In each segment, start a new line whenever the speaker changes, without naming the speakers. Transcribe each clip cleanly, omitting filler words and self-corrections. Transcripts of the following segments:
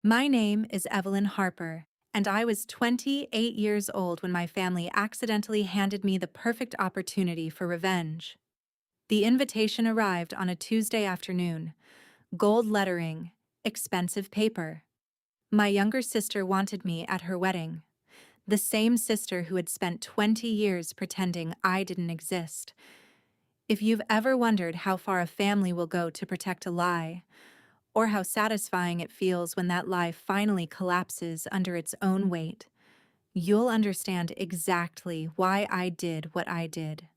My name is Evelyn Harper, and I was 28 years old when my family accidentally handed me the perfect opportunity for revenge. The invitation arrived on a Tuesday afternoon, gold lettering, expensive paper. My younger sister wanted me at her wedding, the same sister who had spent 20 years pretending I didn't exist. If you've ever wondered how far a family will go to protect a lie, or how satisfying it feels when that lie finally collapses under its own weight, you'll understand exactly why I did what I did.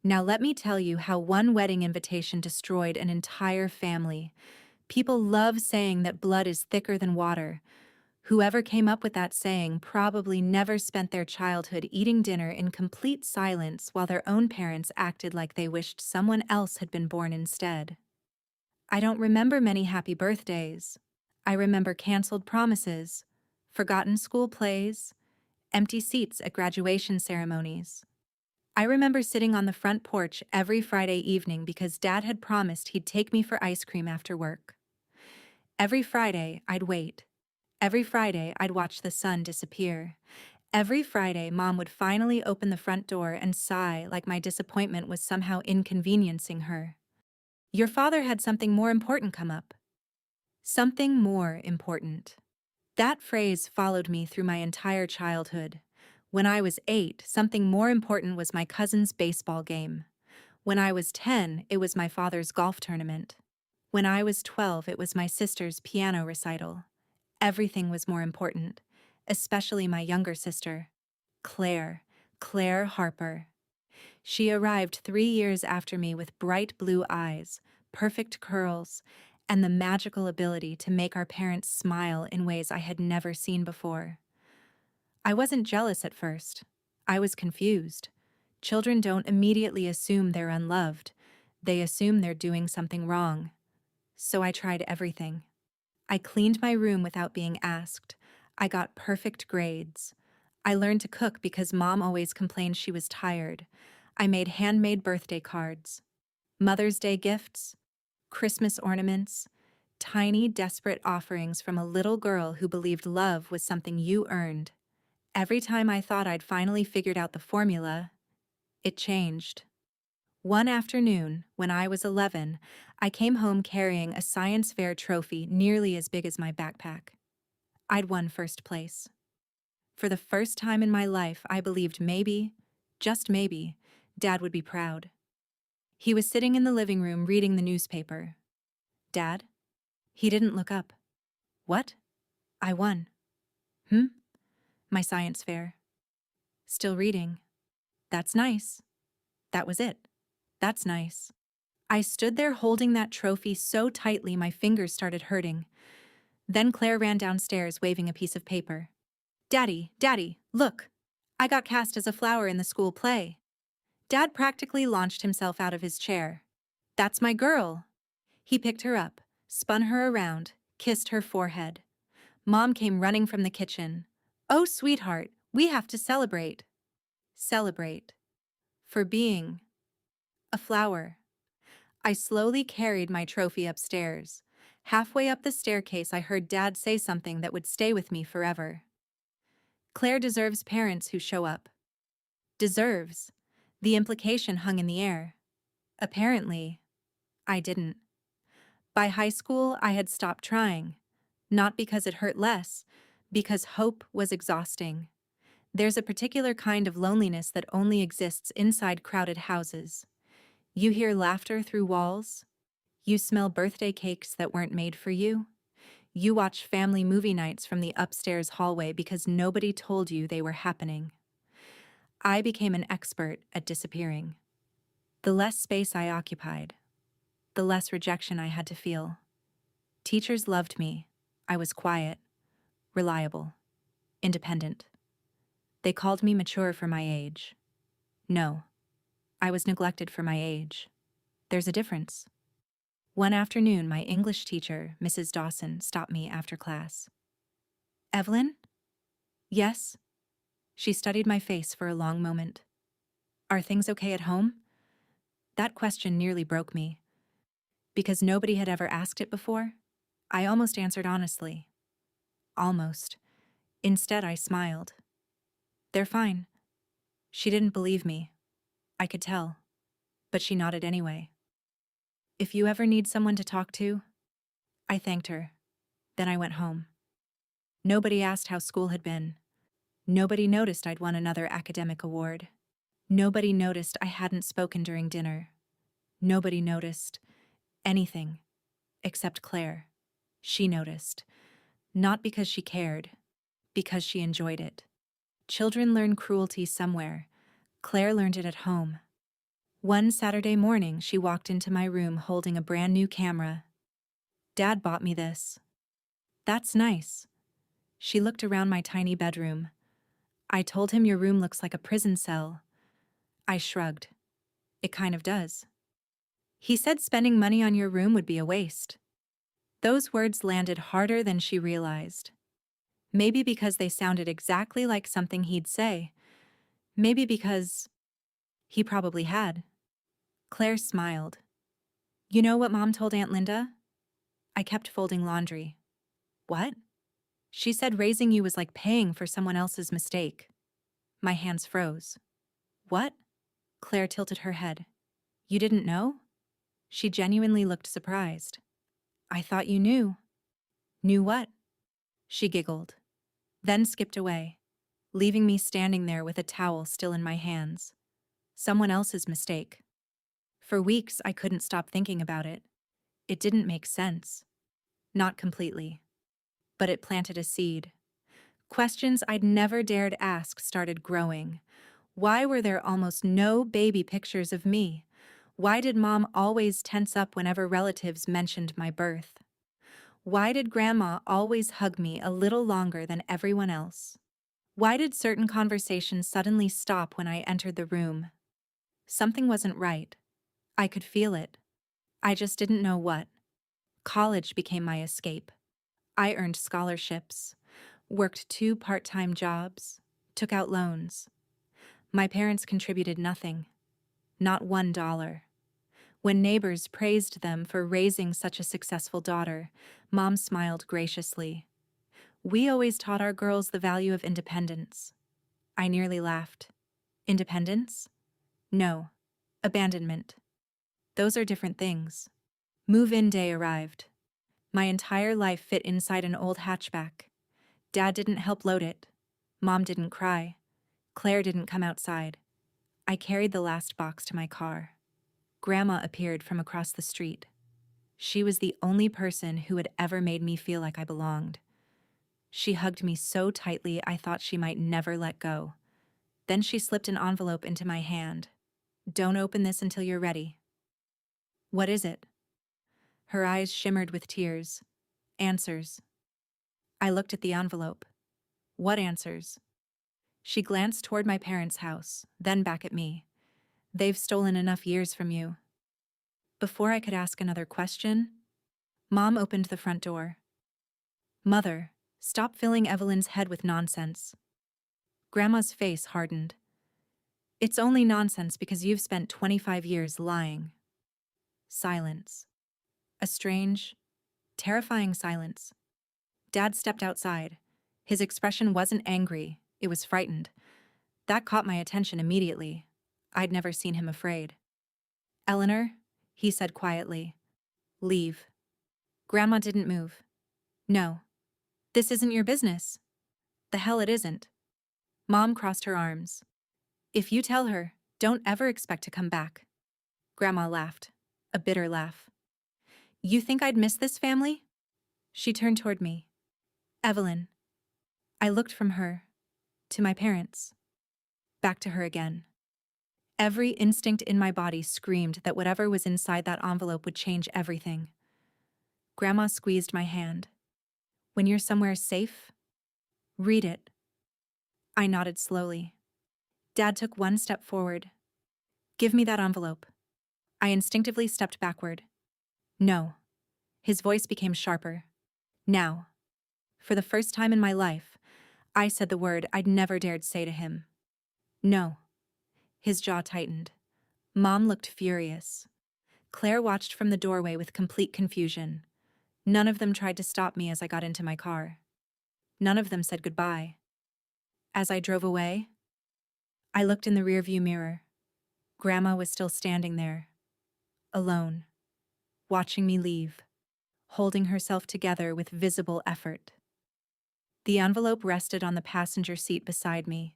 Now let me tell you how one wedding invitation destroyed an entire family. People love saying that blood is thicker than water. Whoever came up with that saying probably never spent their childhood eating dinner in complete silence while their own parents acted like they wished someone else had been born instead. I don't remember many happy birthdays. I remember canceled promises, forgotten school plays, empty seats at graduation ceremonies. I remember sitting on the front porch every Friday evening because Dad had promised he'd take me for ice cream after work. Every Friday, I'd wait. Every Friday, I'd watch the sun disappear. Every Friday, Mom would finally open the front door and sigh like my disappointment was somehow inconveniencing her. Your father had something more important come up. Something more important. That phrase followed me through my entire childhood. When I was 8, something more important was my cousin's baseball game. When I was 10, it was my father's golf tournament. When I was 12, it was my sister's piano recital. Everything was more important, especially my younger sister, Claire, Claire Harper. She arrived 3 years after me with bright blue eyes, perfect curls, and the magical ability to make our parents smile in ways I had never seen before. I wasn't jealous at first. I was confused. Children don't immediately assume they're unloved. They assume they're doing something wrong. So I tried everything. I cleaned my room without being asked. I got perfect grades. I learned to cook because Mom always complained she was tired. I made handmade birthday cards, Mother's Day gifts, Christmas ornaments, tiny, desperate offerings from a little girl who believed love was something you earned. Every time I thought I'd finally figured out the formula, it changed. One afternoon, when I was 11, I came home carrying a science fair trophy nearly as big as my backpack. I'd won first place. For the first time in my life, I believed maybe, just maybe, Dad would be proud. He was sitting in the living room reading the newspaper. Dad? He didn't look up. What? I won. Hmm? My science fair. Still reading. That's nice. That was it. That's nice. I stood there holding that trophy so tightly my fingers started hurting. Then Claire ran downstairs waving a piece of paper. Daddy, Daddy, look! I got cast as a flower in the school play. Dad practically launched himself out of his chair. That's my girl! He picked her up, spun her around, kissed her forehead. Mom came running from the kitchen. Oh, sweetheart, we have to celebrate. Celebrate. For being a flower. I slowly carried my trophy upstairs. Halfway up the staircase, I heard Dad say something that would stay with me forever. Claire deserves parents who show up. Deserves. The implication hung in the air. Apparently, I didn't. By high school, I had stopped trying. Not because it hurt less, because hope was exhausting. There's a particular kind of loneliness that only exists inside crowded houses. You hear laughter through walls. You smell birthday cakes that weren't made for you. You watch family movie nights from the upstairs hallway because nobody told you they were happening. I became an expert at disappearing. The less space I occupied, the less rejection I had to feel. Teachers loved me. I was quiet, reliable, independent. They called me mature for my age. No, I was neglected for my age. There's a difference. One afternoon, my English teacher, Mrs. Dawson, stopped me after class. Evelyn? Yes? She studied my face for a long moment. Are things okay at home? That question nearly broke me. Because nobody had ever asked it before, I almost answered honestly. Almost. Instead, I smiled. They're fine. She didn't believe me. I could tell. But she nodded anyway. If you ever need someone to talk to, I thanked her. Then I went home. Nobody asked how school had been. Nobody noticed I'd won another academic award. Nobody noticed I hadn't spoken during dinner. Nobody noticed anything except Claire. She noticed. Not because she cared, because she enjoyed it. Children learn cruelty somewhere. Claire learned it at home. One Saturday morning, she walked into my room holding a brand new camera. Dad bought me this. That's nice. She looked around my tiny bedroom. I told him your room looks like a prison cell. I shrugged. It kind of does. He said spending money on your room would be a waste. Those words landed harder than she realized. Maybe because they sounded exactly like something he'd say. Maybe because he probably had. Claire smiled. You know what Mom told Aunt Linda? I kept folding laundry. What? She said raising you was like paying for someone else's mistake. My hands froze. What? Claire tilted her head. You didn't know? She genuinely looked surprised. I thought you knew. Knew what? She giggled. Then skipped away, leaving me standing there with a towel still in my hands. Someone else's mistake. For weeks, I couldn't stop thinking about it. It didn't make sense. Not completely. But it planted a seed. Questions I'd never dared ask started growing. Why were there almost no baby pictures of me? Why did Mom always tense up whenever relatives mentioned my birth? Why did Grandma always hug me a little longer than everyone else? Why did certain conversations suddenly stop when I entered the room? Something wasn't right. I could feel it. I just didn't know what. College became my escape. I earned scholarships, worked 2 part-time jobs, took out loans. My parents contributed nothing. Not $1. When neighbors praised them for raising such a successful daughter, Mom smiled graciously. We always taught our girls the value of independence. I nearly laughed. Independence? No. Abandonment. Those are different things. Move-in day arrived. My entire life fit inside an old hatchback. Dad didn't help load it. Mom didn't cry. Claire didn't come outside. I carried the last box to my car. Grandma appeared from across the street. She was the only person who had ever made me feel like I belonged. She hugged me so tightly I thought she might never let go. Then she slipped an envelope into my hand. Don't open this until you're ready. What is it? Her eyes shimmered with tears. Answers. I looked at the envelope. What answers? She glanced toward my parents' house, then back at me. They've stolen enough years from you. Before I could ask another question, Mom opened the front door. Mother, stop filling Evelyn's head with nonsense. Grandma's face hardened. It's only nonsense because you've spent 25 years lying. Silence. A strange, terrifying silence. Dad stepped outside. His expression wasn't angry, it was frightened. That caught my attention immediately. I'd never seen him afraid. Eleanor, he said quietly. Leave. Grandma didn't move. No. This isn't your business. The hell it isn't. Mom crossed her arms. If you tell her, don't ever expect to come back. Grandma laughed. A bitter laugh. You think I'd miss this family? She turned toward me. Evelyn. I looked from her to my parents. Back to her again. Every instinct in my body screamed that whatever was inside that envelope would change everything. Grandma squeezed my hand. When you're somewhere safe, read it. I nodded slowly. Dad took one step forward. Give me that envelope. I instinctively stepped backward. No. His voice became sharper. Now. For the first time in my life, I said the word I'd never dared say to him. No. His jaw tightened. Mom looked furious. Claire watched from the doorway with complete confusion. None of them tried to stop me as I got into my car. None of them said goodbye. As I drove away, I looked in the rearview mirror. Grandma was still standing there, alone, watching me leave, holding herself together with visible effort. The envelope rested on the passenger seat beside me.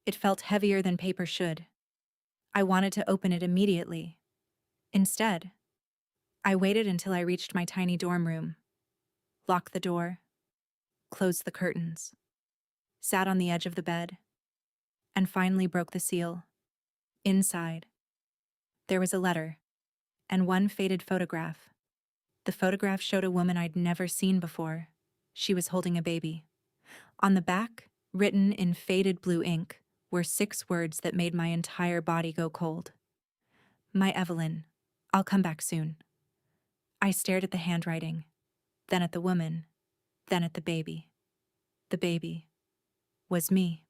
It felt heavier than paper should. I wanted to open it immediately. Instead, I waited until I reached my tiny dorm room, locked the door, closed the curtains, sat on the edge of the bed, and finally broke the seal. Inside, there was a letter and one faded photograph. The photograph showed a woman I'd never seen before. She was holding a baby. On the back, written in faded blue ink, were 6 words that made my entire body go cold. My Evelyn, I'll come back soon. I stared at the handwriting, then at the woman, then at the baby. The baby was me.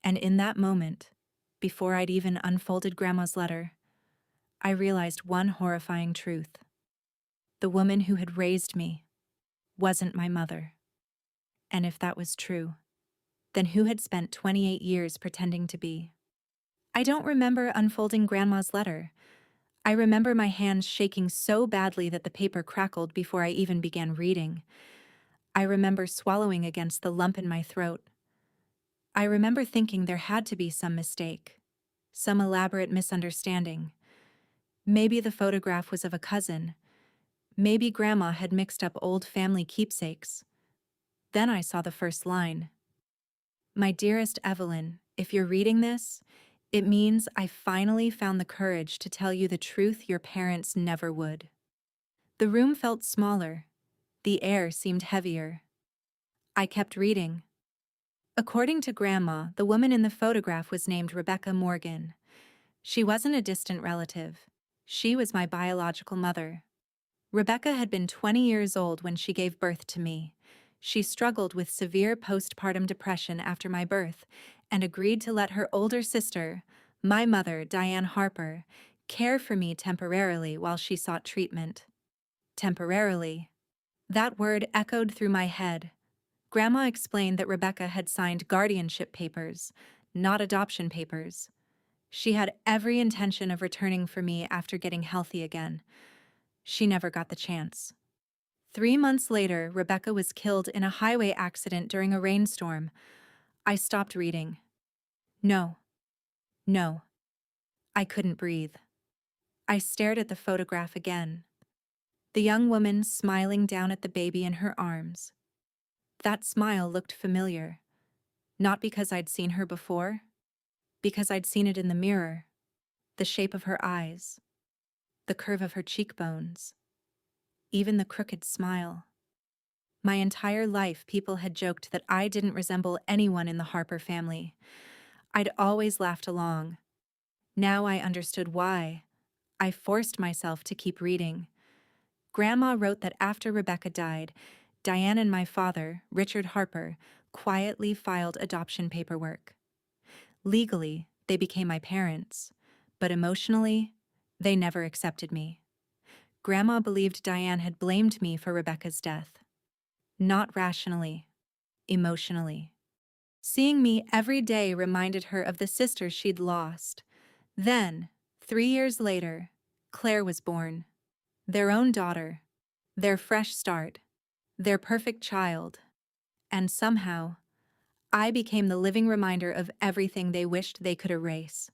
And in that moment, before I'd even unfolded Grandma's letter, I realized one horrifying truth. The woman who had raised me wasn't my mother. And if that was true, then who had spent 28 years pretending to be? I don't remember unfolding Grandma's letter. I remember my hands shaking so badly that the paper crackled before I even began reading. I remember swallowing against the lump in my throat. I remember thinking there had to be some mistake, some elaborate misunderstanding. Maybe the photograph was of a cousin. Maybe Grandma had mixed up old family keepsakes. Then I saw the first line. My dearest Evelyn, if you're reading this, it means I finally found the courage to tell you the truth your parents never would. The room felt smaller. The air seemed heavier. I kept reading. According to Grandma, the woman in the photograph was named Rebecca Morgan. She wasn't a distant relative. She was my biological mother. Rebecca had been 20 years old when she gave birth to me. She struggled with severe postpartum depression after my birth and agreed to let her older sister, my mother, Diane Harper, care for me temporarily while she sought treatment. Temporarily. That word echoed through my head. Grandma explained that Rebecca had signed guardianship papers, not adoption papers. She had every intention of returning for me after getting healthy again. She never got the chance. 3 months later, Rebecca was killed in a highway accident during a rainstorm. I stopped reading. No. I couldn't breathe. I stared at the photograph again. The young woman smiling down at the baby in her arms. That smile looked familiar. Not because I'd seen her before, because I'd seen it in the mirror. The shape of her eyes, the curve of her cheekbones, even the crooked smile. My entire life, people had joked that I didn't resemble anyone in the Harper family. I'd always laughed along. Now I understood why. I forced myself to keep reading. Grandma wrote that after Rebecca died, Diane and my father, Richard Harper, quietly filed adoption paperwork. Legally, they became my parents, but emotionally, they never accepted me. Grandma believed Diane had blamed me for Rebecca's death. Not rationally, emotionally. Seeing me every day reminded her of the sister she'd lost. Then, 3 years later, Claire was born. Their own daughter, their fresh start, their perfect child. And somehow, I became the living reminder of everything they wished they could erase.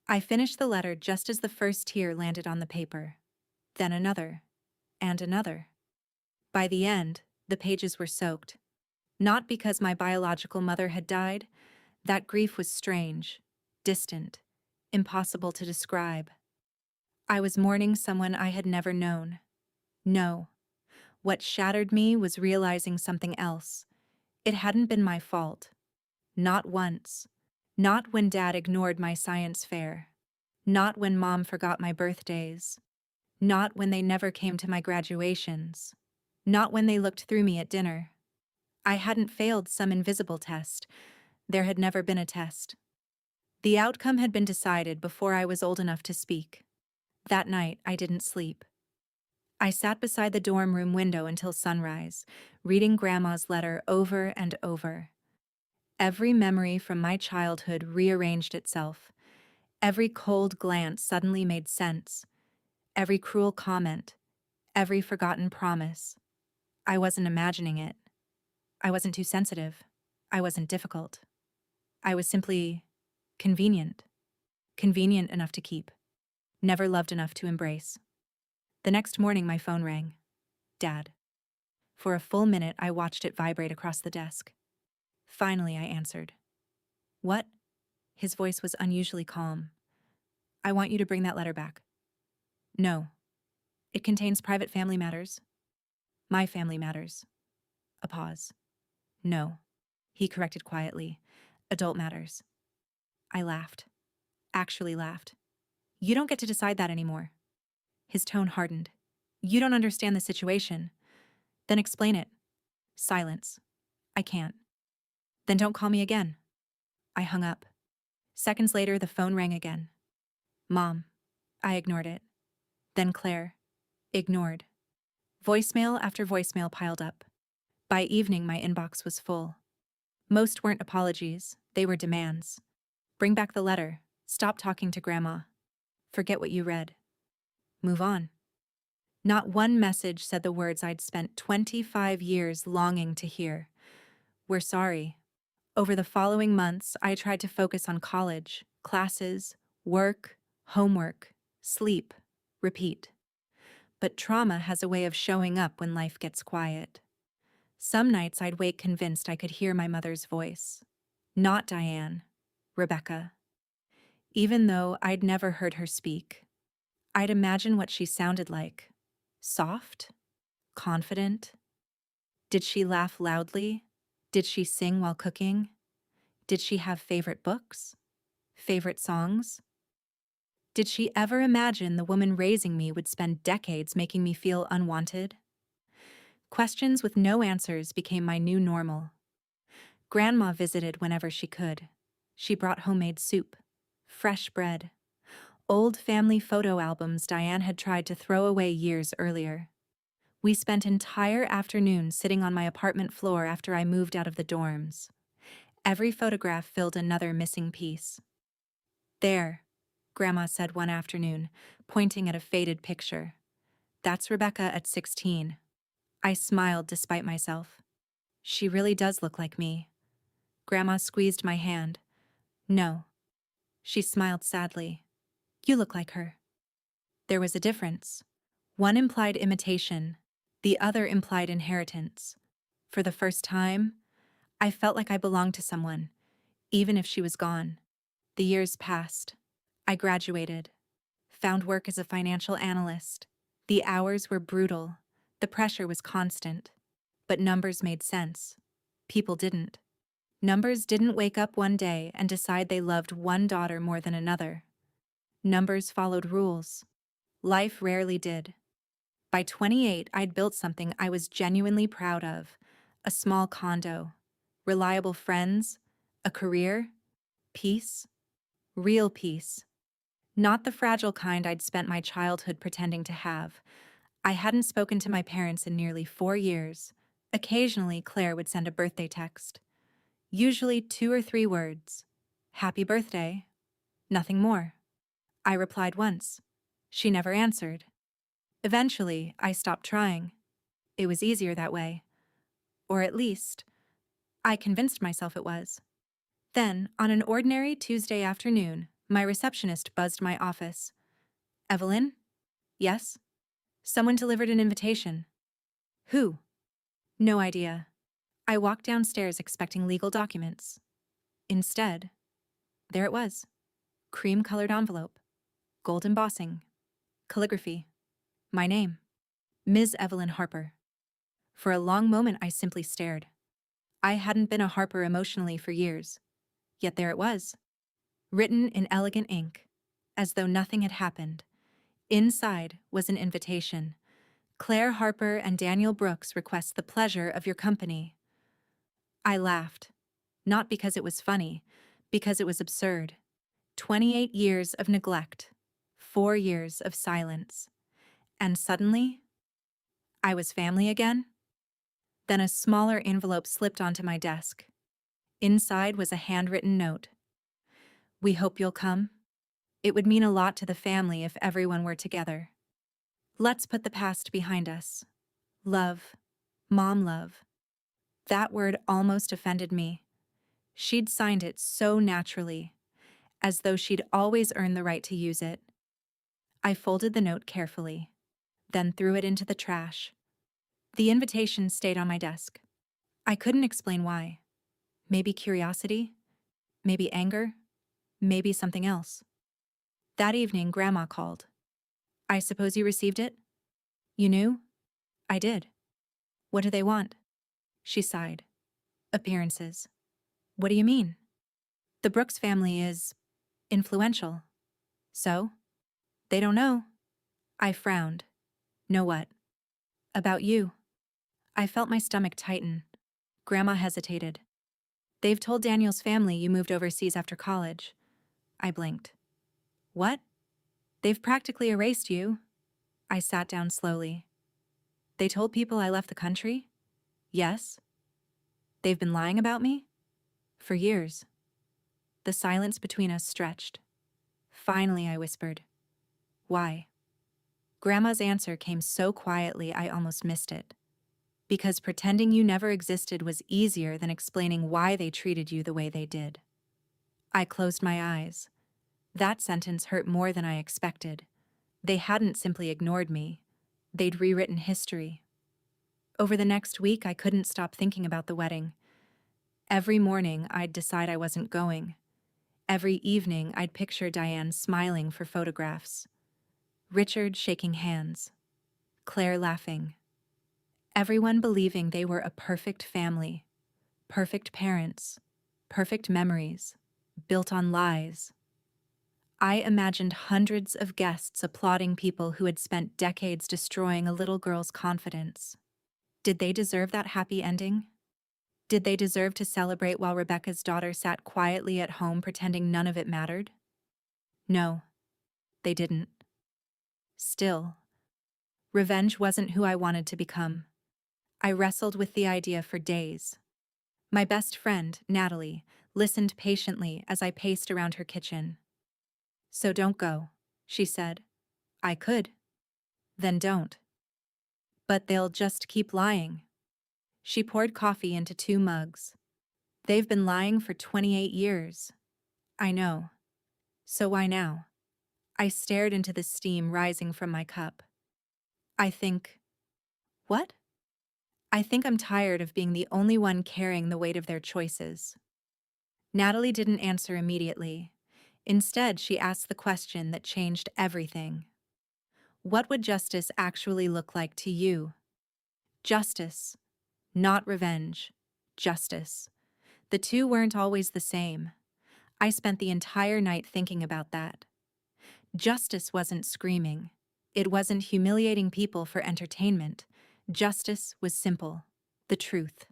I finished the letter just as the first tear landed on the paper. Then another, and another. By the end, the pages were soaked. Not because my biological mother had died. That grief was strange, distant, impossible to describe. I was mourning someone I had never known. No. What shattered me was realizing something else. It hadn't been my fault. Not once. Not when Dad ignored my science fair. Not when Mom forgot my birthdays. Not when they never came to my graduations. Not when they looked through me at dinner. I hadn't failed some invisible test. There had never been a test. The outcome had been decided before I was old enough to speak. That night, I didn't sleep. I sat beside the dorm room window until sunrise, reading Grandma's letter over and over. Every memory from my childhood rearranged itself. Every cold glance suddenly made sense. Every cruel comment, every forgotten promise. I wasn't imagining it. I wasn't too sensitive. I wasn't difficult. I was simply convenient. Convenient enough to keep. Never loved enough to embrace. The next morning, my phone rang. Dad. For a full minute, I watched it vibrate across the desk. Finally, I answered. What? His voice was unusually calm. I want you to bring that letter back. No. It contains private family matters. My family matters. A pause. No. He corrected quietly. Adult matters. I laughed. Actually laughed. You don't get to decide that anymore. His tone hardened. You don't understand the situation. Then explain it. Silence. I can't. Then don't call me again. I hung up. Seconds later, the phone rang again. Mom. I ignored it. Then Claire. Ignored. Voicemail after voicemail piled up. By evening, my inbox was full. Most weren't apologies, they were demands. Bring back the letter. Stop talking to Grandma. Forget what you read. Move on. Not one message said the words I'd spent 25 years longing to hear. We're sorry. Over the following months, I tried to focus on college, classes, work, homework, sleep, repeat. But trauma has a way of showing up when life gets quiet. Some nights I'd wake convinced I could hear my mother's voice. Not Diane, Rebecca. Even though I'd never heard her speak, I'd imagine what she sounded like. Soft? Confident? Did she laugh loudly? Did she sing while cooking? Did she have favorite books? Favorite songs? Did she ever imagine the woman raising me would spend decades making me feel unwanted? Questions with no answers became my new normal. Grandma visited whenever she could. She brought homemade soup, fresh bread, old family photo albums Diane had tried to throw away years earlier. We spent entire afternoons sitting on my apartment floor after I moved out of the dorms. Every photograph filled another missing piece. There, Grandma said one afternoon, pointing at a faded picture. That's Rebecca at 16. I smiled despite myself. She really does look like me. Grandma squeezed my hand. No. She smiled sadly. You look like her. There was a difference. One implied imitation, the other implied inheritance. For the first time, I felt like I belonged to someone, even if she was gone. The years passed. I graduated, found work as a financial analyst. The hours were brutal. The pressure was constant. But numbers made sense. People didn't. Numbers didn't wake up one day and decide they loved one daughter more than another. Numbers followed rules. Life rarely did. By 28, I'd built something I was genuinely proud of. A small condo, reliable friends, a career, peace, real peace. Not the fragile kind I'd spent my childhood pretending to have. I hadn't spoken to my parents in nearly 4 years. Occasionally, Claire would send a birthday text. Usually 2 or 3 words. Happy birthday. Nothing more. I replied once. She never answered. Eventually, I stopped trying. It was easier that way. Or at least, I convinced myself it was. Then, on an ordinary Tuesday afternoon, my receptionist buzzed my office. Evelyn? Yes? Someone delivered an invitation. Who? No idea. I walked downstairs expecting legal documents. Instead, there it was. Cream-colored envelope. Gold embossing. Calligraphy. My name. Ms. Evelyn Harper. For a long moment, I simply stared. I hadn't been a Harper emotionally for years. Yet there it was. Written in elegant ink, as though nothing had happened. Inside was an invitation. Claire Harper and Daniel Brooks request the pleasure of your company. I laughed. Not because it was funny, because it was absurd. 28 years of neglect. 4 years of silence. And suddenly, I was family again? Then a smaller envelope slipped onto my desk. Inside was a handwritten note. We hope you'll come. It would mean a lot to the family if everyone were together. Let's put the past behind us. Love. Mom love. That word almost offended me. She'd signed it so naturally, as though she'd always earned the right to use it. I folded the note carefully, then threw it into the trash. The invitation stayed on my desk. I couldn't explain why. Maybe curiosity, maybe anger, maybe something else. That evening, Grandma called. I suppose you received it? You knew? I did. What do they want? She sighed. Appearances. What do you mean? The Brooks family is influential. So? They don't know. I frowned. Know what? About you. I felt my stomach tighten. Grandma hesitated. They've told Daniel's family you moved overseas after college. I blinked. What? They've practically erased you. I sat down slowly. They told people I left the country? Yes. They've been lying about me? For years. The silence between us stretched. Finally, I whispered. Why? Grandma's answer came so quietly I almost missed it. Because pretending you never existed was easier than explaining why they treated you the way they did. I closed my eyes. That sentence hurt more than I expected. They hadn't simply ignored me. They'd rewritten history. Over the next week, I couldn't stop thinking about the wedding. Every morning, I'd decide I wasn't going. Every evening, I'd picture Diane smiling for photographs. Richard shaking hands. Claire laughing. Everyone believing they were a perfect family. Perfect parents. Perfect memories. Built on lies. I imagined hundreds of guests applauding people who had spent decades destroying a little girl's confidence. Did they deserve that happy ending? Did they deserve to celebrate while Rebecca's daughter sat quietly at home pretending none of it mattered? No, they didn't. Still, revenge wasn't who I wanted to become. I wrestled with the idea for days. My best friend, Natalie, listened patiently as I paced around her kitchen. So don't go, she said. I could. Then don't. But they'll just keep lying. She poured coffee into 2 mugs. They've been lying for 28 years. I know. So why now? I stared into the steam rising from my cup. I think, what? I think I'm tired of being the only one carrying the weight of their choices. Natalie didn't answer immediately. Instead, she asked the question that changed everything. What would justice actually look like to you? Justice, not revenge. Justice. The two weren't always the same. I spent the entire night thinking about that. Justice wasn't screaming. It wasn't humiliating people for entertainment. Justice was simple. The truth.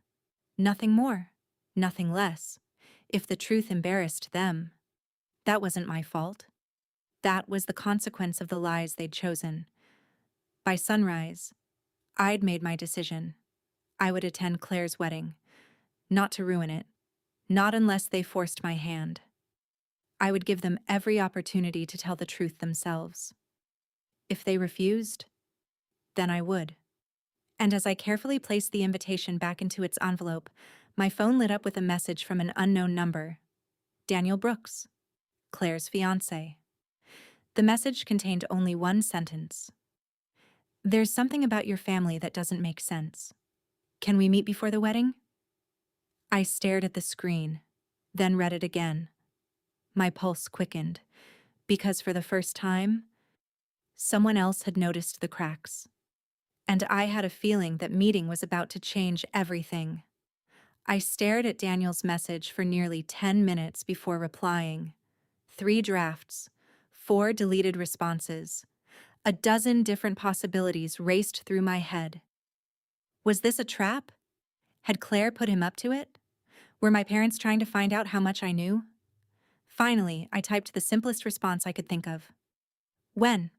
Nothing more. Nothing less. If the truth embarrassed them, that wasn't my fault. That was the consequence of the lies they'd chosen. By sunrise, I'd made my decision. I would attend Claire's wedding. Not to ruin it. Not unless they forced my hand. I would give them every opportunity to tell the truth themselves. If they refused, then I would. And as I carefully placed the invitation back into its envelope, my phone lit up with a message from an unknown number. Daniel Brooks, Claire's fiancé. The message contained only one sentence. There's something about your family that doesn't make sense. Can we meet before the wedding? I stared at the screen, then read it again. My pulse quickened, because for the first time, someone else had noticed the cracks. And I had a feeling that meeting was about to change everything. I stared at Daniel's message for nearly 10 minutes before replying. 3 drafts, 4 deleted responses. A dozen different possibilities raced through my head. Was this a trap? Had Claire put him up to it? Were my parents trying to find out how much I knew? Finally, I typed the simplest response I could think of. When?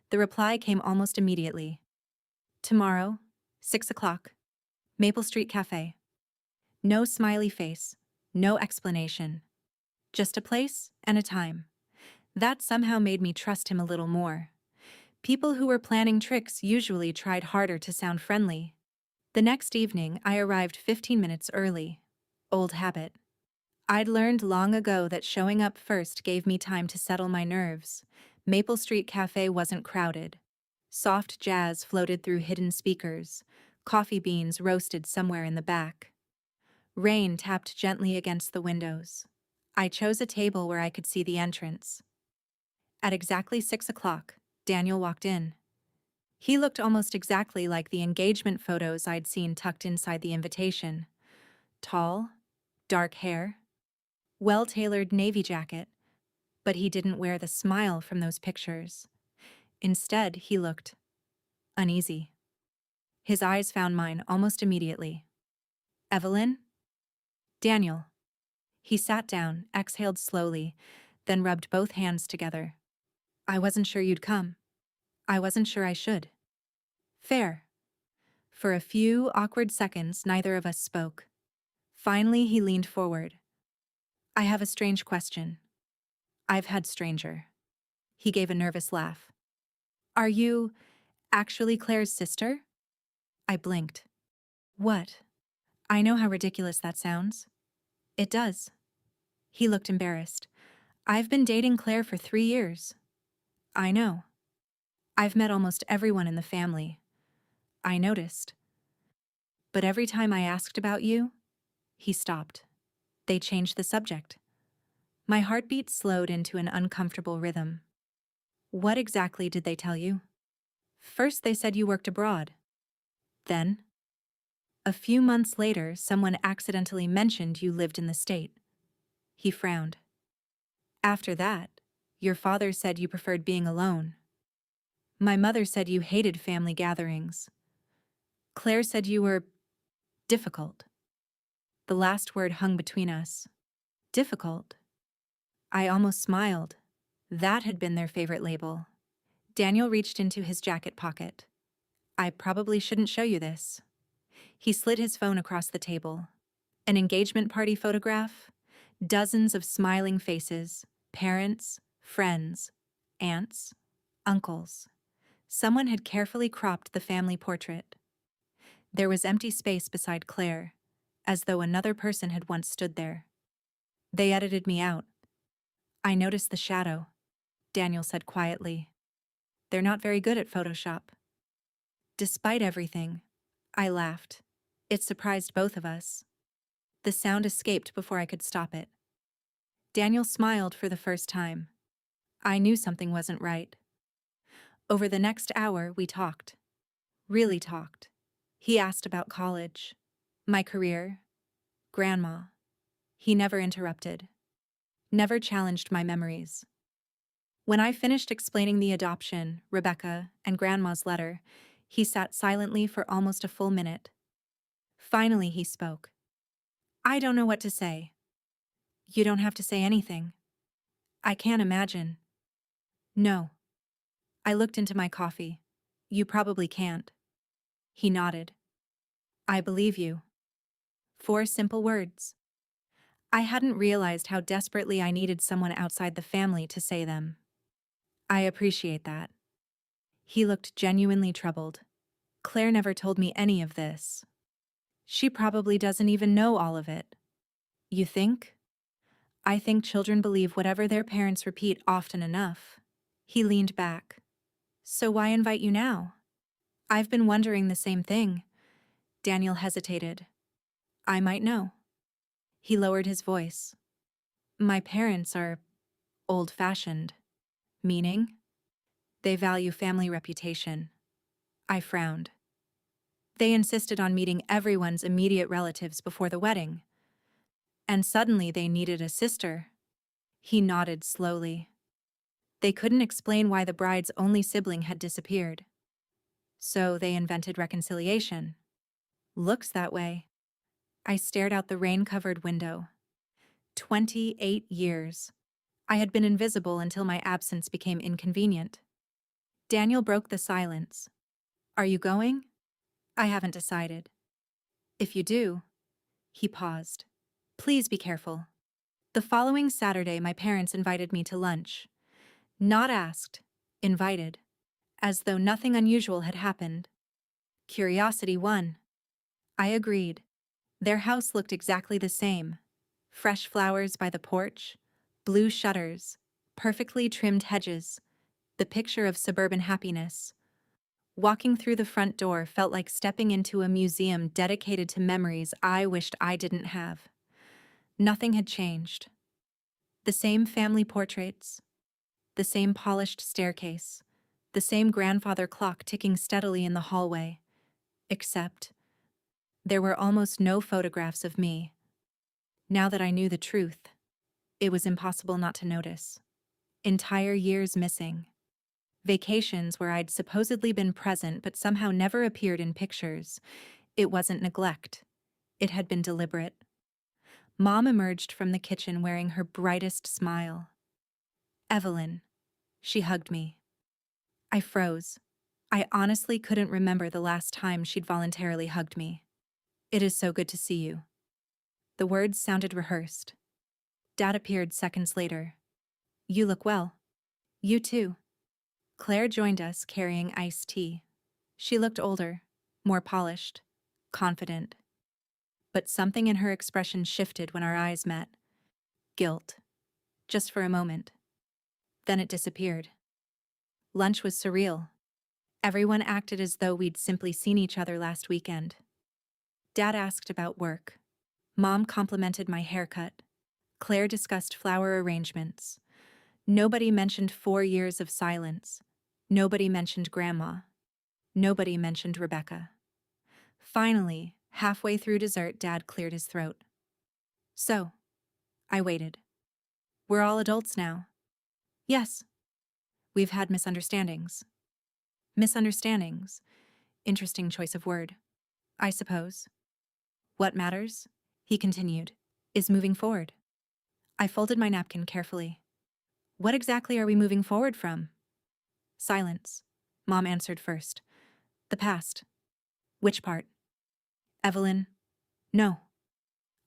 The reply came almost immediately. Tomorrow, 6 o'clock. Maple Street Cafe. No smiley face. No explanation. Just a place and a time. That somehow made me trust him a little more. People who were planning tricks usually tried harder to sound friendly. The next evening, I arrived 15 minutes early. Old habit. I'd learned long ago that showing up first gave me time to settle my nerves. Maple Street Cafe wasn't crowded. Soft jazz floated through hidden speakers. Coffee beans roasted somewhere in the back. Rain tapped gently against the windows. I chose a table where I could see the entrance. At exactly 6 o'clock, Daniel walked in. He looked almost exactly like the engagement photos I'd seen tucked inside the invitation. Tall, dark hair, well-tailored navy jacket, but he didn't wear the smile from those pictures. Instead, he looked uneasy. His eyes found mine almost immediately. Evelyn? Daniel. He sat down, exhaled slowly, then rubbed both hands together. I wasn't sure you'd come. I wasn't sure I should. Fair. For a few awkward seconds, neither of us spoke. Finally, he leaned forward. I have a strange question. I've had stranger. He gave a nervous laugh. Are you actually Claire's sister? I blinked. What? I know how ridiculous that sounds. It does. He looked embarrassed. I've been dating Claire for 3 years. I know. I've met almost everyone in the family. I noticed. But every time I asked about you, he stopped. They changed the subject. My heartbeat slowed into an uncomfortable rhythm. What exactly did they tell you? First they said you worked abroad. Then, a few months later, someone accidentally mentioned you lived in the state. He frowned. After that, your father said you preferred being alone. My mother said you hated family gatherings. Claire said you were difficult. The last word hung between us. Difficult. I almost smiled. That had been their favorite label. Daniel reached into his jacket pocket. I probably shouldn't show you this. He slid his phone across the table. An engagement party photograph, dozens of smiling faces, parents, friends, aunts, uncles. Someone had carefully cropped the family portrait. There was empty space beside Claire, as though another person had once stood there. They edited me out. I noticed the shadow, Daniel said quietly. They're not very good at Photoshop. Despite everything, I laughed. It surprised both of us. The sound escaped before I could stop it. Daniel smiled for the first time. I knew something wasn't right. Over the next hour, we talked. Really talked. He asked about college, my career, Grandma. He never interrupted. Never challenged my memories. When I finished explaining the adoption, Rebecca, and Grandma's letter, he sat silently for almost a full minute. Finally, he spoke. I don't know what to say. You don't have to say anything. I can't imagine. No. I looked into my coffee. You probably can't. He nodded. I believe you. 4 simple words. I hadn't realized how desperately I needed someone outside the family to say them. I appreciate that. He looked genuinely troubled. Claire never told me any of this. She probably doesn't even know all of it. You think? I think children believe whatever their parents repeat often enough. He leaned back. So why invite you now? I've been wondering the same thing. Daniel hesitated. I might know. He lowered his voice. My parents are old-fashioned. Meaning? They value family reputation. I frowned. They insisted on meeting everyone's immediate relatives before the wedding. And suddenly they needed a sister. He nodded slowly. They couldn't explain why the bride's only sibling had disappeared. So they invented reconciliation. Looks that way. I stared out the rain-covered window. 28 years. I had been invisible until my absence became inconvenient. Daniel broke the silence. Are you going? I haven't decided. If you do, he paused. Please be careful. The following Saturday, my parents invited me to lunch. Not asked, invited, as though nothing unusual had happened. Curiosity won. I agreed. Their house looked exactly the same. Fresh flowers by the porch, blue shutters, perfectly trimmed hedges, the picture of suburban happiness. Walking through the front door felt like stepping into a museum dedicated to memories I wished I didn't have. Nothing had changed. The same family portraits, the same polished staircase, the same grandfather clock ticking steadily in the hallway, except there were almost no photographs of me. Now that I knew the truth, it was impossible not to notice. Entire years missing. Vacations where I'd supposedly been present but somehow never appeared in pictures. It wasn't neglect. It had been deliberate. Mom emerged from the kitchen wearing her brightest smile. Evelyn. She hugged me. I froze. I honestly couldn't remember the last time she'd voluntarily hugged me. It is so good to see you. The words sounded rehearsed. Dad appeared seconds later. You look well. You too. Claire joined us carrying iced tea. She looked older, more polished, confident. But something in her expression shifted when our eyes met. Guilt. Just for a moment. Then it disappeared. Lunch was surreal. Everyone acted as though we'd simply seen each other last weekend. Dad asked about work. Mom complimented my haircut. Claire discussed flower arrangements. Nobody mentioned 4 years of silence. Nobody mentioned Grandma. Nobody mentioned Rebecca. Finally, halfway through dessert, Dad cleared his throat. So, I waited. We're all adults now. Yes. We've had misunderstandings. Misunderstandings. Interesting choice of word. I suppose. What matters, he continued, is moving forward. I folded my napkin carefully. What exactly are we moving forward from? Silence. Mom answered first. The past. Which part? Evelyn. No.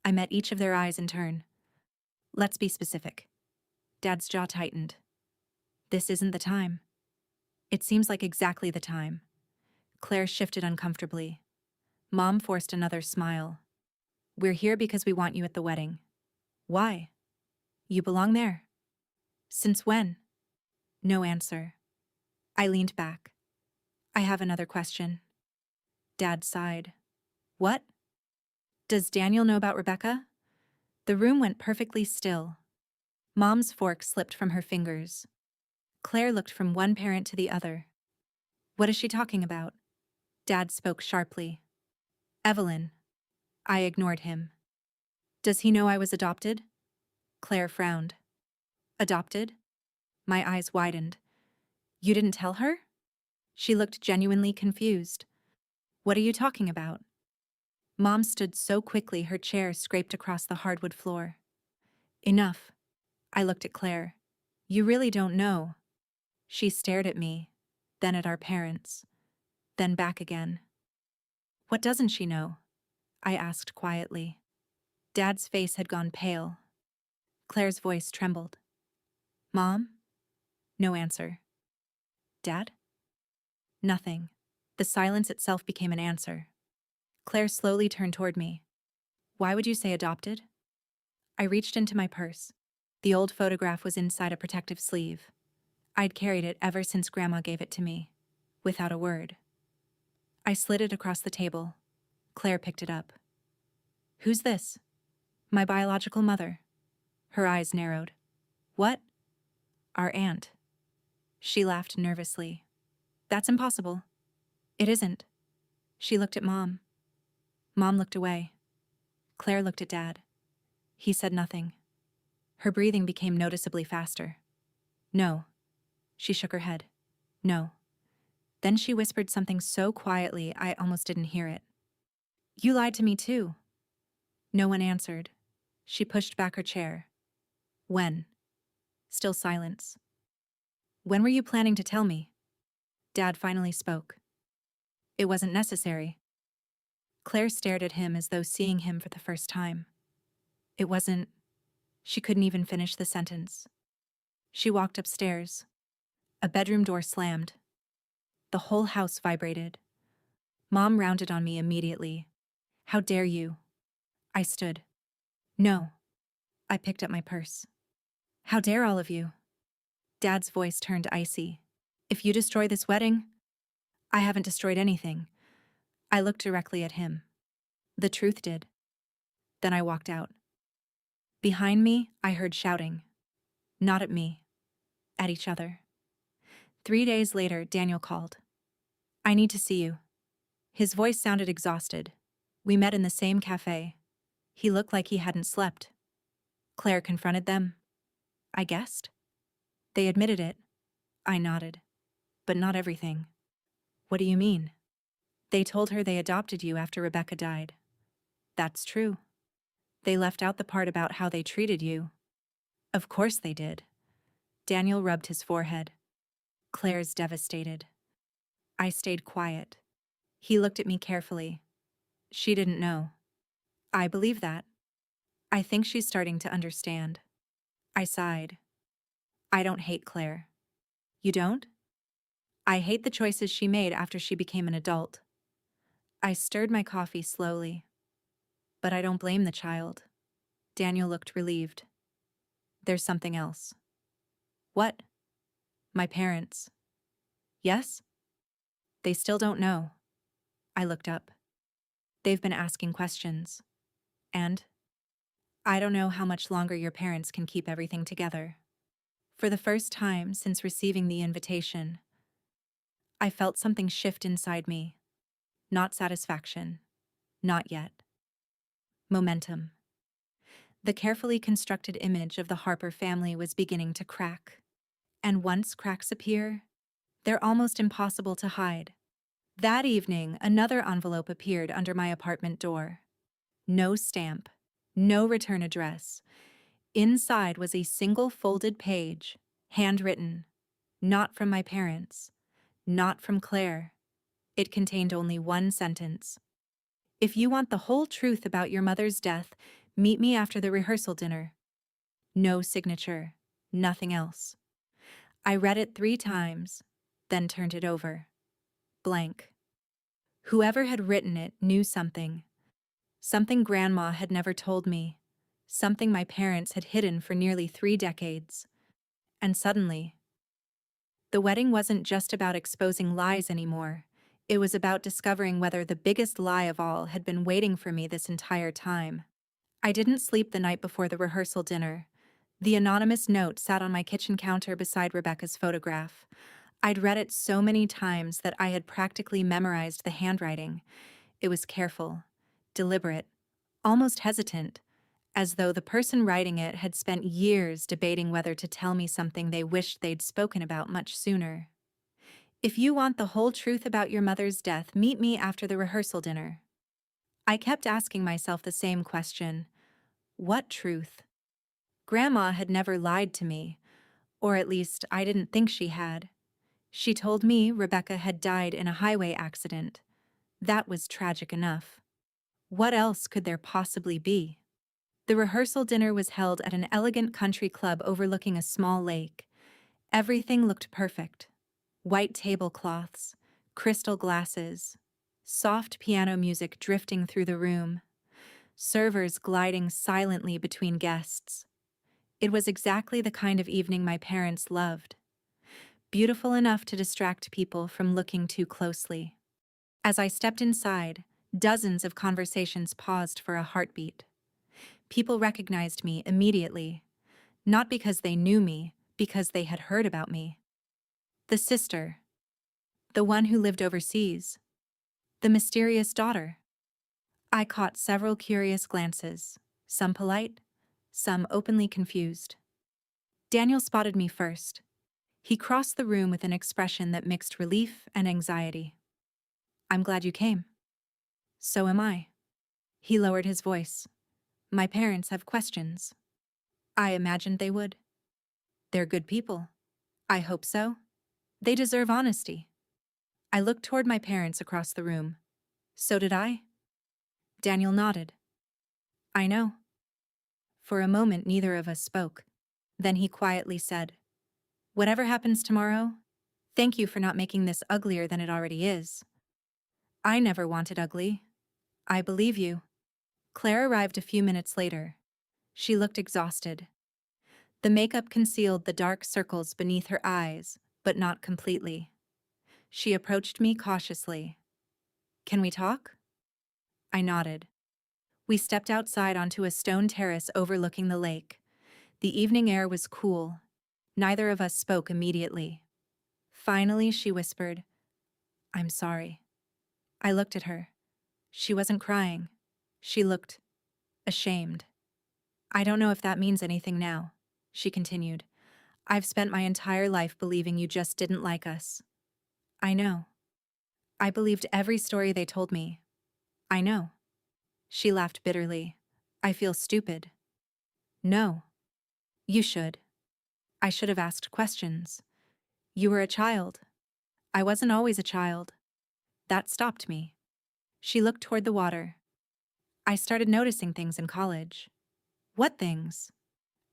I met each of their eyes in turn. Let's be specific. Dad's jaw tightened. This isn't the time. It seems like exactly the time. Claire shifted uncomfortably. Mom forced another smile. We're here because we want you at the wedding. Why? You belong there. Since when? No answer. I leaned back. I have another question. Dad sighed. What? Does Daniel know about Rebecca? The room went perfectly still. Mom's fork slipped from her fingers. Claire looked from one parent to the other. What is she talking about? Dad spoke sharply. Evelyn. I ignored him. Does he know I was adopted? Claire frowned. Adopted? My eyes widened. You didn't tell her? She looked genuinely confused. What are you talking about? Mom stood so quickly her chair scraped across the hardwood floor. Enough. I looked at Claire. You really don't know. She stared at me, then at our parents, then back again. What doesn't she know? I asked quietly. Dad's face had gone pale. Claire's voice trembled. Mom? No answer. Dad? Nothing. The silence itself became an answer. Claire slowly turned toward me. Why would you say adopted? I reached into my purse. The old photograph was inside a protective sleeve. I'd carried it ever since Grandma gave it to me, without a word. I slid it across the table. Claire picked it up. Who's this? My biological mother. Her eyes narrowed. What? Our aunt. She laughed nervously. That's impossible. It isn't. She looked at Mom. Mom looked away. Claire looked at Dad. He said nothing. Her breathing became noticeably faster. No. She shook her head. No. Then she whispered something so quietly I almost didn't hear it. You lied to me too. No one answered. She pushed back her chair. When? Still silence. When were you planning to tell me? Dad finally spoke. It wasn't necessary. Claire stared at him as though seeing him for the first time. It wasn't. She couldn't even finish the sentence. She walked upstairs. A bedroom door slammed. The whole house vibrated. Mom rounded on me immediately. "How dare you?" I stood. "No." I picked up my purse. "How dare all of you?" Dad's voice turned icy. "If you destroy this wedding—" "I haven't destroyed anything." I looked directly at him. "The truth did." Then I walked out. Behind me, I heard shouting. Not at me. At each other. 3 days later, Daniel called. "I need to see you." His voice sounded exhausted. We met in the same cafe. He looked like he hadn't slept. Claire confronted them. I guessed. They admitted it. I nodded. But not everything. "What do you mean?" "They told her they adopted you after Rebecca died." "That's true." "They left out the part about how they treated you." "Of course they did." Daniel rubbed his forehead. "Claire's devastated." I stayed quiet. He looked at me carefully. "She didn't know." "I believe that. I think she's starting to understand." I sighed. "I don't hate Claire." "You don't?" "I hate the choices she made after she became an adult." I stirred my coffee slowly. "But I don't blame the child." Daniel looked relieved. "There's something else." "What?" "My parents." "Yes?" "They still don't know." I looked up. "They've been asking questions." "And?" "I don't know how much longer your parents can keep everything together." For the first time since receiving the invitation, I felt something shift inside me. Not satisfaction. Not yet. Momentum. The carefully constructed image of the Harper family was beginning to crack. And once cracks appear, they're almost impossible to hide. That evening, another envelope appeared under my apartment door. No stamp. No return address. Inside was a single folded page, handwritten. Not from my parents. Not from Claire. It contained only one sentence. "If you want the whole truth about your mother's death, meet me after the rehearsal dinner." No signature. Nothing else. I read it 3 times, then turned it over. Blank. Whoever had written it knew something. Something Grandma had never told me. Something my parents had hidden for nearly 3 decades. And suddenly, the wedding wasn't just about exposing lies anymore. It was about discovering whether the biggest lie of all had been waiting for me this entire time. I didn't sleep the night before the rehearsal dinner. The anonymous note sat on my kitchen counter beside Rebecca's photograph. I'd read it so many times that I had practically memorized the handwriting. It was careful, deliberate, almost hesitant, as though the person writing it had spent years debating whether to tell me something they wished they'd spoken about much sooner. "If you want the whole truth about your mother's death, meet me after the rehearsal dinner." I kept asking myself the same question. What truth? Grandma had never lied to me, or at least I didn't think she had. She told me Rebecca had died in a highway accident. That was tragic enough. What else could there possibly be? The rehearsal dinner was held at an elegant country club overlooking a small lake. Everything looked perfect. White tablecloths, crystal glasses, soft piano music drifting through the room, servers gliding silently between guests. It was exactly the kind of evening my parents loved. Beautiful enough to distract people from looking too closely. As I stepped inside, dozens of conversations paused for a heartbeat. People recognized me immediately, not because they knew me, because they had heard about me. The sister, the one who lived overseas, the mysterious daughter. I caught several curious glances, some polite, some openly confused. Daniel spotted me first. He crossed the room with an expression that mixed relief and anxiety. "I'm glad you came." "So am I." He lowered his voice. "My parents have questions." I imagined they would. "They're good people." "I hope so. They deserve honesty." I looked toward my parents across the room. So did I. Daniel nodded. I know. For a moment, neither of us spoke. Then he quietly said, Whatever happens tomorrow, thank you for not making this uglier than it already is. I never wanted ugly. I believe you. Claire arrived a few minutes later. She looked exhausted. The makeup concealed the dark circles beneath her eyes, but not completely. She approached me cautiously. Can we talk? I nodded. We stepped outside onto a stone terrace overlooking the lake. The evening air was cool. Neither of us spoke immediately. Finally, she whispered, I'm sorry. I looked at her. She wasn't crying. She looked ashamed. I don't know if that means anything now, she continued. I've spent my entire life believing you just didn't like us. I know. I believed every story they told me. I know. She laughed bitterly. I feel stupid. No. You should. I should have asked questions. You were a child. I wasn't always a child. That stopped me. She looked toward the water. I started noticing things in college. What things?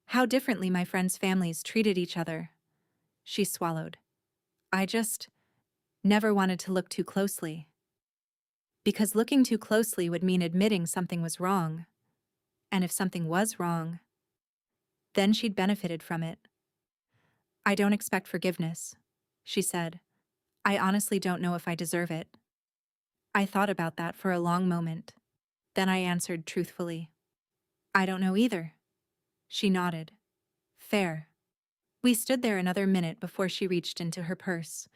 How differently my friends' families treated each other. She swallowed. I just never wanted to look too closely. Because looking too closely would mean admitting something was wrong. And if something was wrong, then she'd benefited from it. I don't expect forgiveness, she said. I honestly don't know if I deserve it. I thought about that for a long moment. Then I answered truthfully. I don't know either. She nodded. Fair. We stood there another minute before she reached into her purse.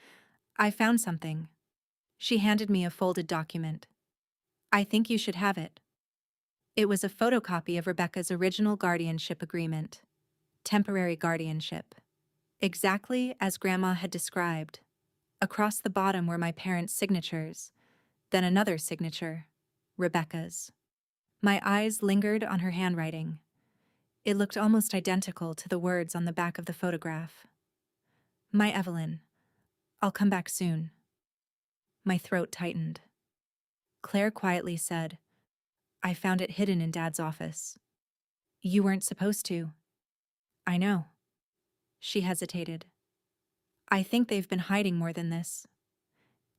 I found something. She handed me a folded document. I think you should have it. It was a photocopy of Rebecca's original guardianship agreement. Temporary guardianship. Exactly as Grandma had described. Across the bottom were my parents' signatures, then another signature, Rebecca's. My eyes lingered on her handwriting. It looked almost identical to the words on the back of the photograph. My Evelyn, I'll come back soon. My throat tightened. Claire quietly said, I found it hidden in Dad's office. You weren't supposed to. I know. She hesitated. I think they've been hiding more than this.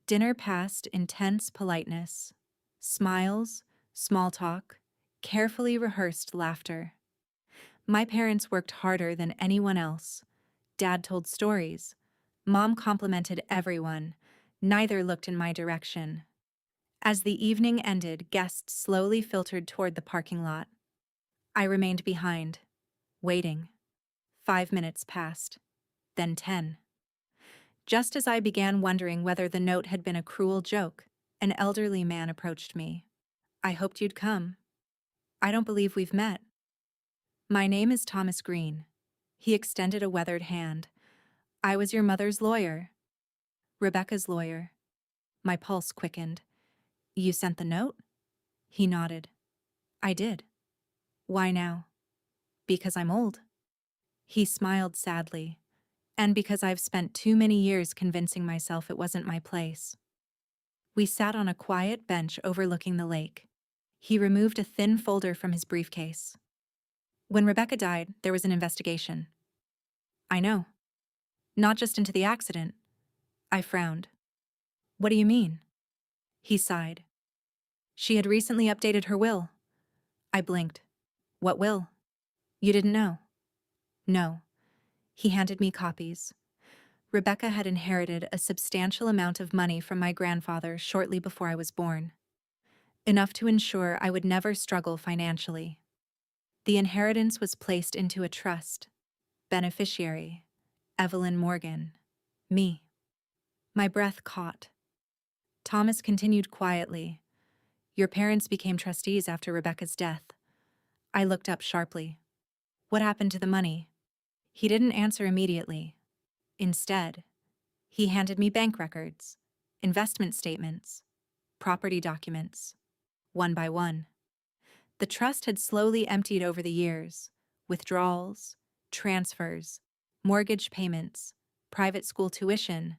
Dinner passed in tense politeness. Smiles, small talk, carefully rehearsed laughter. My parents worked harder than anyone else. Dad told stories. Mom complimented everyone. Neither looked in my direction. As the evening ended, guests slowly filtered toward the parking lot. I remained behind, waiting. 5 minutes passed, then 10. Just as I began wondering whether the note had been a cruel joke, an elderly man approached me. I hoped you'd come. I don't believe we've met. My name is Thomas Green. He extended a weathered hand. I was your mother's lawyer. Rebecca's lawyer. My pulse quickened. You sent the note? He nodded. I did. Why now? Because I'm old. He smiled sadly. And because I've spent too many years convincing myself it wasn't my place. We sat on a quiet bench overlooking the lake. He removed a thin folder from his briefcase. When Rebecca died, there was an investigation. I know. Not just into the accident. I frowned. What do you mean? He sighed. She had recently updated her will. I blinked. What will? You didn't know? No. He handed me copies. Rebecca had inherited a substantial amount of money from my grandfather shortly before I was born. Enough to ensure I would never struggle financially. The inheritance was placed into a trust. Beneficiary, Evelyn Morgan. Me. My breath caught. Thomas continued quietly. Your parents became trustees after Rebecca's death. I looked up sharply. What happened to the money? He didn't answer immediately. Instead, he handed me bank records, investment statements, property documents, one by one. The trust had slowly emptied over the years. Withdrawals, transfers, mortgage payments, private school tuition,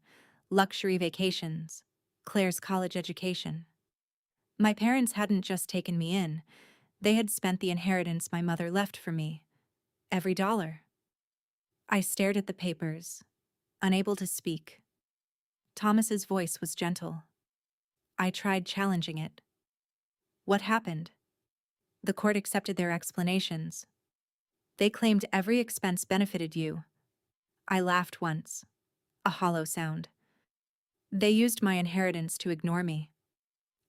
luxury vacations, Claire's college education. My parents hadn't just taken me in, they had spent the inheritance my mother left for me. Every dollar. I stared at the papers, unable to speak. Thomas's voice was gentle. I tried challenging it. What happened? The court accepted their explanations. They claimed every expense benefited you. I laughed once. A hollow sound. They used my inheritance to ignore me.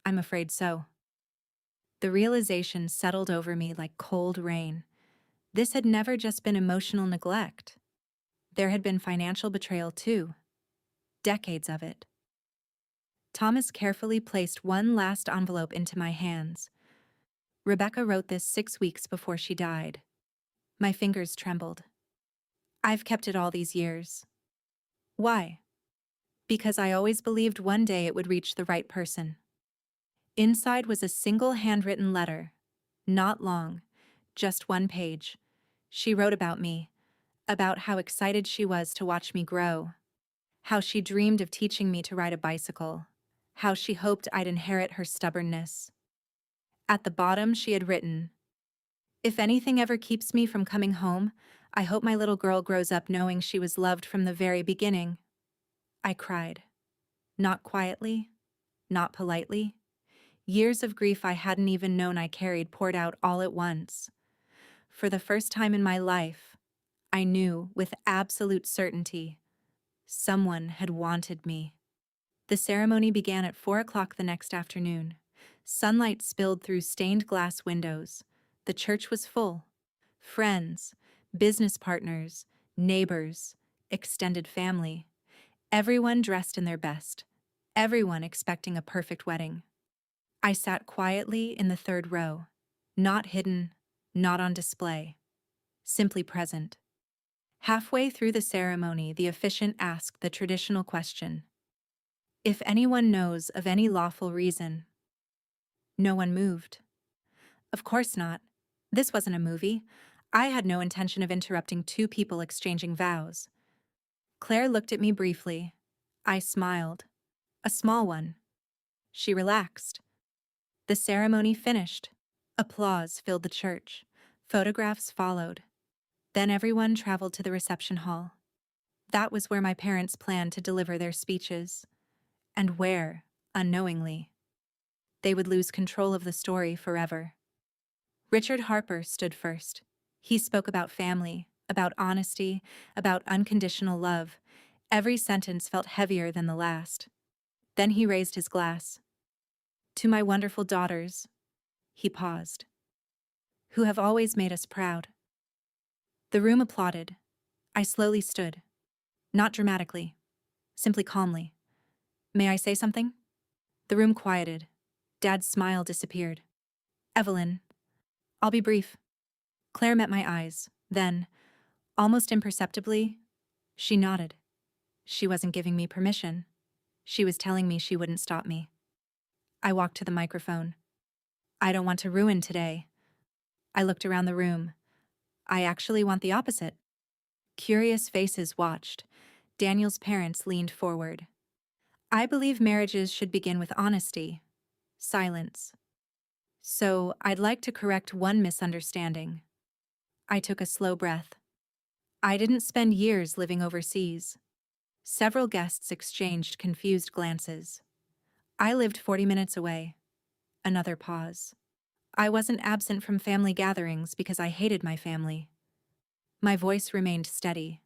I'm afraid so. The realization settled over me like cold rain. This had never just been emotional neglect. There had been financial betrayal too. Decades of it. Thomas carefully placed one last envelope into my hands. Rebecca wrote this 6 weeks before she died. My fingers trembled. I've kept it all these years. Why? Because I always believed one day it would reach the right person. Inside was a single handwritten letter. Not long, just 1 page. She wrote about me, about how excited she was to watch me grow, how she dreamed of teaching me to ride a bicycle, how she hoped I'd inherit her stubbornness. At the bottom, she had written, "If anything ever keeps me from coming home, I hope my little girl grows up knowing she was loved from the very beginning." I cried. Not quietly, not politely. Years of grief I hadn't even known I carried poured out all at once. For the first time in my life, I knew with absolute certainty someone had wanted me. The ceremony began at 4 o'clock the next afternoon. Sunlight spilled through stained glass windows. The church was full. Friends, business partners, neighbors, extended family. Everyone dressed in their best. Everyone expecting a perfect wedding. I sat quietly in the 3rd row, not hidden, not on display, simply present. Halfway through the ceremony, the officiant asked the traditional question, "If anyone knows of any lawful reason." No one moved. Of course not. This wasn't a movie. I had no intention of interrupting 2 people exchanging vows. Claire looked at me briefly. I smiled. A small one. She relaxed. The ceremony finished. Applause filled the church. Photographs followed. Then everyone traveled to the reception hall. That was where my parents planned to deliver their speeches. And where, unknowingly, they would lose control of the story forever. Richard Harper stood first. He spoke about family, about honesty, about unconditional love. Every sentence felt heavier than the last. Then he raised his glass. "To my wonderful daughters," he paused, "who have always made us proud." The room applauded. I slowly stood. Not dramatically, simply calmly. "May I say something?" The room quieted. Dad's smile disappeared. "Evelyn, I'll be brief." Claire met my eyes. Then, almost imperceptibly, she nodded. She wasn't giving me permission. She was telling me she wouldn't stop me. I walked to the microphone. "I don't want to ruin today." I looked around the room. "I actually want the opposite." Curious faces watched. Daniel's parents leaned forward. "I believe marriages should begin with honesty." Silence. "So, I'd like to correct one misunderstanding." I took a slow breath. I didn't spend years living overseas. Several guests exchanged confused glances. I lived 40 minutes away. Another pause. I wasn't absent from family gatherings because I hated my family. My voice remained steady.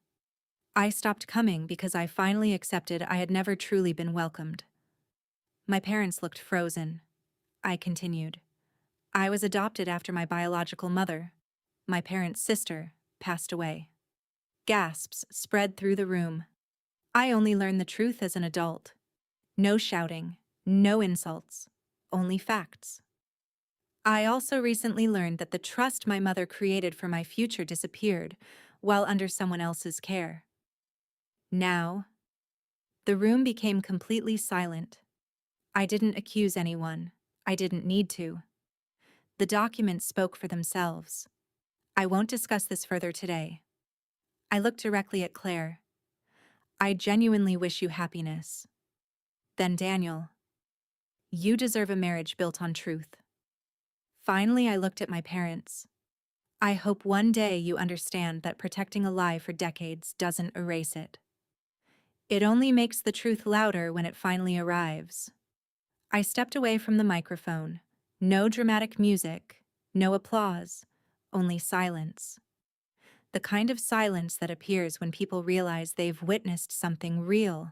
I stopped coming because I finally accepted I had never truly been welcomed. My parents looked frozen. I continued. "I was adopted after my biological mother. My parents' sister passed away." Gasps spread through the room. I only learned the truth as an adult. No shouting, no insults, only facts. I also recently learned that the trust my mother created for my future disappeared while under someone else's care. Now, the room became completely silent. I didn't accuse anyone. I didn't need to. The documents spoke for themselves. I won't discuss this further today. I looked directly at Claire. "I genuinely wish you happiness." Then Daniel. You deserve a marriage built on truth. Finally, I looked at my parents. I hope one day you understand that protecting a lie for decades doesn't erase it. It only makes the truth louder when it finally arrives. I stepped away from the microphone. No dramatic music, no applause, only silence. The kind of silence that appears when people realize they've witnessed something real.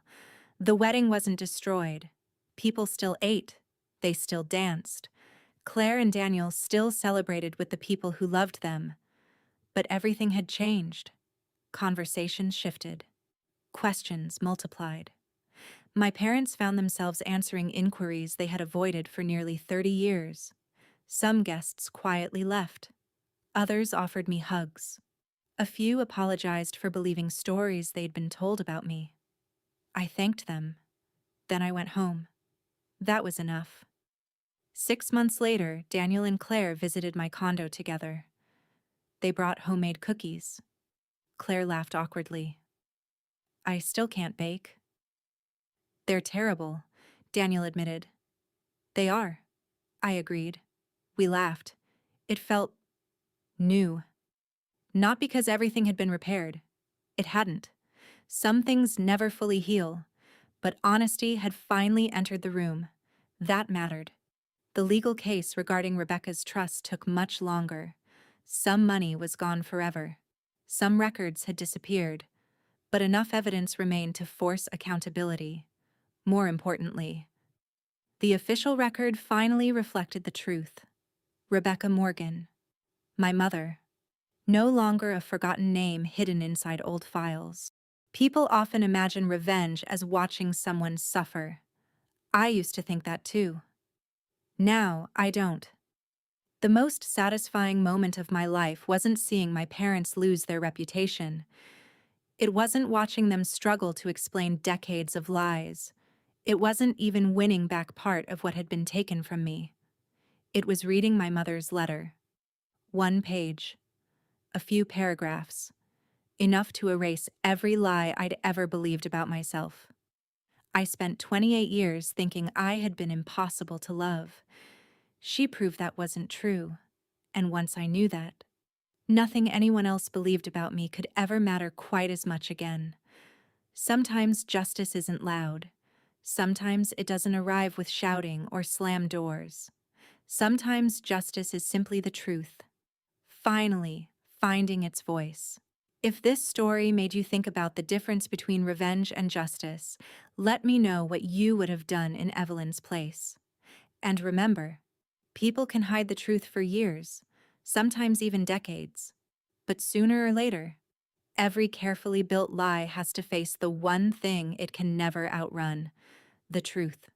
The wedding wasn't destroyed. People still ate. They still danced. Claire and Daniel still celebrated with the people who loved them. But everything had changed. Conversations shifted. Questions multiplied. My parents found themselves answering inquiries they had avoided for nearly 30 years. Some guests quietly left. Others offered me hugs. A few apologized for believing stories they'd been told about me. I thanked them. Then I went home. That was enough. 6 months later, Daniel and Claire visited my condo together. They brought homemade cookies. Claire laughed awkwardly. I still can't bake. They're terrible, Daniel admitted. They are, I agreed. We laughed. It felt new. Not because everything had been repaired. It hadn't. Some things never fully heal. But honesty had finally entered the room. That mattered. The legal case regarding Rebecca's trust took much longer. Some money was gone forever. Some records had disappeared. But enough evidence remained to force accountability. More importantly, the official record finally reflected the truth. Rebecca Morgan, my mother. No longer a forgotten name hidden inside old files. People often imagine revenge as watching someone suffer. I used to think that too. Now, I don't. The most satisfying moment of my life wasn't seeing my parents lose their reputation. It wasn't watching them struggle to explain decades of lies. It wasn't even winning back part of what had been taken from me. It was reading my mother's letter. One page. A few paragraphs. Enough to erase every lie I'd ever believed about myself. I spent 28 years thinking I had been impossible to love. She proved that wasn't true. And once I knew that, nothing anyone else believed about me could ever matter quite as much again. Sometimes justice isn't loud. Sometimes it doesn't arrive with shouting or slam doors. Sometimes justice is simply the truth. Finally, finding its voice. If this story made you think about the difference between revenge and justice, let me know what you would have done in Evelyn's place. And remember, people can hide the truth for years, sometimes even decades. But sooner or later, every carefully built lie has to face the one thing it can never outrun: the truth.